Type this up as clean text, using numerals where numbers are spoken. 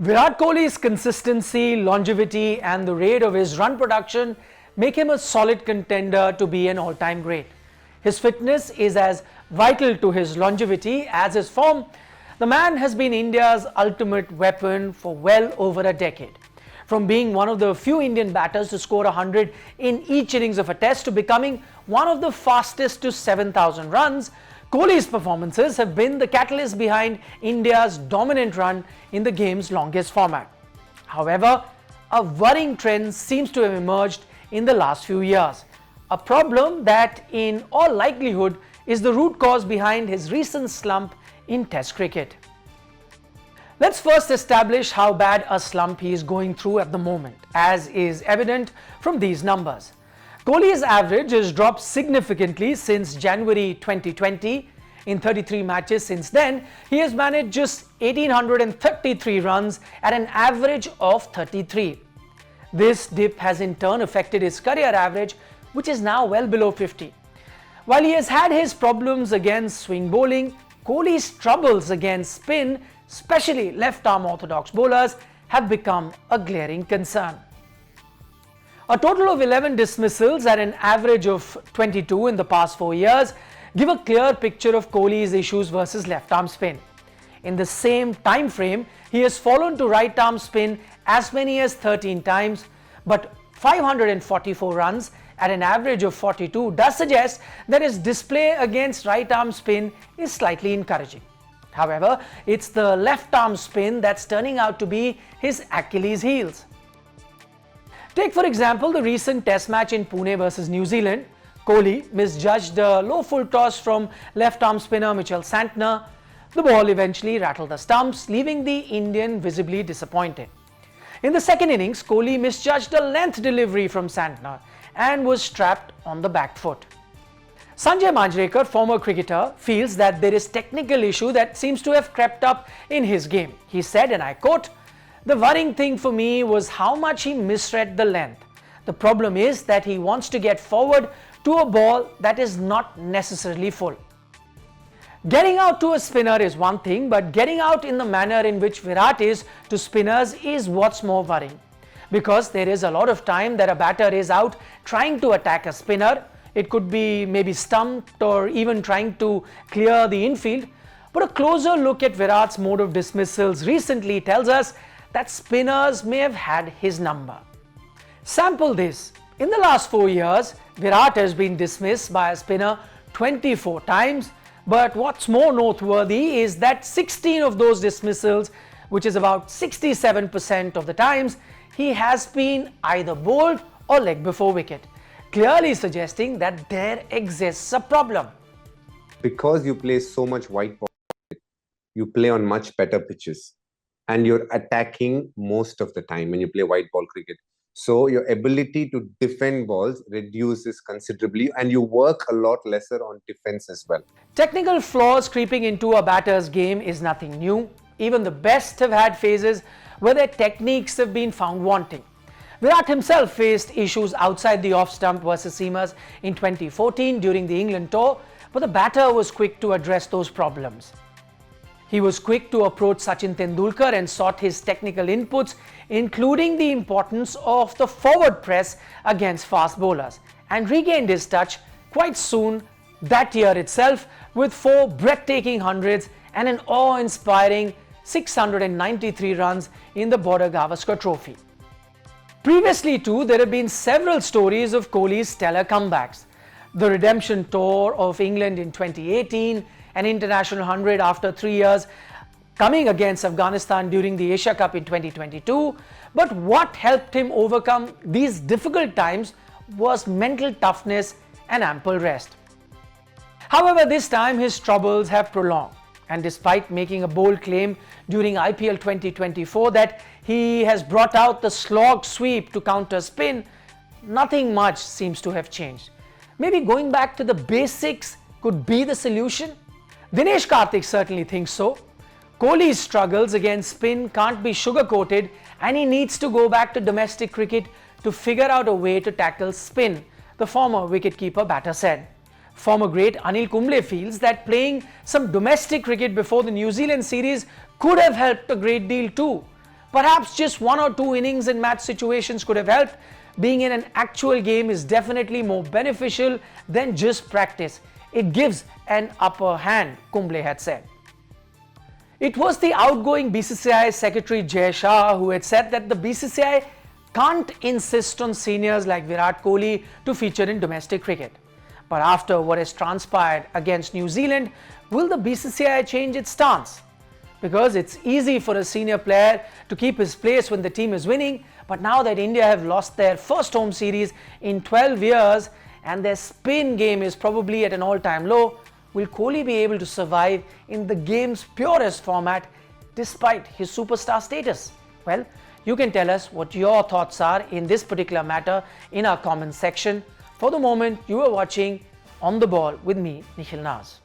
Virat Kohli's consistency, longevity and the rate of his run production make him a solid contender to be an all-time great. His fitness is as vital to his longevity as his form. The man has been India's ultimate weapon for well over a decade. From being one of the few Indian batters to score 100 in each innings of a test to becoming one of the fastest to 7,000 runs, Kohli's performances have been the catalyst behind India's dominant run in the game's longest format. However, a worrying trend seems to have emerged in the last few years, a problem that in all likelihood is the root cause behind his recent slump in Test cricket. Let's first establish how bad a slump he is going through at the moment, as is evident from these numbers. Kohli's average has dropped significantly since January 2020. In 33 matches since then, he has managed just 1,833 runs at an average of 33. This dip has in turn affected his career average, which is now well below 50. While he has had his problems against swing bowling, Kohli's troubles against spin, especially left-arm orthodox bowlers, have become a glaring concern. A total of 11 dismissals at an average of 22 in the past 4 years give a clear picture of Kohli's issues versus left-arm spin. In the same time frame, he has fallen to right-arm spin as many as 13 times, but 544 runs at an average of 42 does suggest that his display against right-arm spin is slightly encouraging. However, it's the left-arm spin that's turning out to be his Achilles heels. Take for example the recent test match in Pune versus New Zealand. Kohli misjudged a low full toss from left-arm spinner Mitchell Santner. The ball eventually rattled the stumps, leaving the Indian visibly disappointed. In the second innings, Kohli misjudged a length delivery from Santner and was trapped on the back foot. Sanjay Manjrekar, former cricketer, feels that there is technical issue that seems to have crept up in his game. He said, and I quote, "The worrying thing for me was how much he misread the length. The problem is that he wants to get forward to a ball that is not necessarily full." Getting out to a spinner is one thing, but getting out in the manner in which Virat is to spinners is what's more worrying. Because there is a lot of time that a batter is out trying to attack a spinner. It could be maybe stumped or even trying to clear the infield. But a closer look at Virat's mode of dismissals recently tells us that spinners may have had his number. Sample this. In the last 4 years, Virat has been dismissed by a spinner 24 times. But what's more noteworthy is that 16 of those dismissals, which is about 67% of the times, he has been either bowled or leg before wicket, clearly suggesting that there exists a problem. Because you play so much white ball, you play on much better pitches and you're attacking most of the time when you play white ball cricket. So your ability to defend balls reduces considerably and you work a lot lesser on defense as well. Technical flaws creeping into a batter's game is nothing new. Even the best have had phases where their techniques have been found wanting. Virat himself faced issues outside the off-stump versus seamers in 2014 during the England tour, but the batter was quick to address those problems. He was quick to approach Sachin Tendulkar and sought his technical inputs, including the importance of the forward press against fast bowlers, and regained his touch quite soon that year itself with 4 breathtaking hundreds and an awe-inspiring 693 runs in the Border Gavaskar Trophy. Previously too, there have been several stories of Kohli's stellar comebacks. The redemption tour of England in 2018, an international 100 after 3 years, coming against Afghanistan during the Asia Cup in 2022. But what helped him overcome these difficult times was mental toughness and ample rest. However, this time his troubles have prolonged, and despite making a bold claim during IPL 2024 that he has brought out the slog sweep to counter spin, nothing much seems to have changed. Maybe going back to the basics could be the solution? Dinesh Karthik certainly thinks so. Kohli's struggles against spin can't be sugar-coated and he needs to go back to domestic cricket to figure out a way to tackle spin, the former wicketkeeper batter said. Former great Anil Kumble feels that playing some domestic cricket before the New Zealand series could have helped a great deal too. Perhaps just 1 or 2 innings in match situations could have helped. Being in an actual game is definitely more beneficial than just practice. It gives an upper hand, Kumble had said. It was the outgoing BCCI Secretary Jay Shah who had said that the BCCI can't insist on seniors like Virat Kohli to feature in domestic cricket. But after what has transpired against New Zealand, will the BCCI change its stance? Because it's easy for a senior player to keep his place when the team is winning, but now that India have lost their first home series in 12 years and their spin game is probably at an all-time low, will Kohli be able to survive in the game's purest format despite his superstar status? Well, you can tell us what your thoughts are in this particular matter in our comment section. For the moment, you are watching On the Ball with me, Nikhil Naz.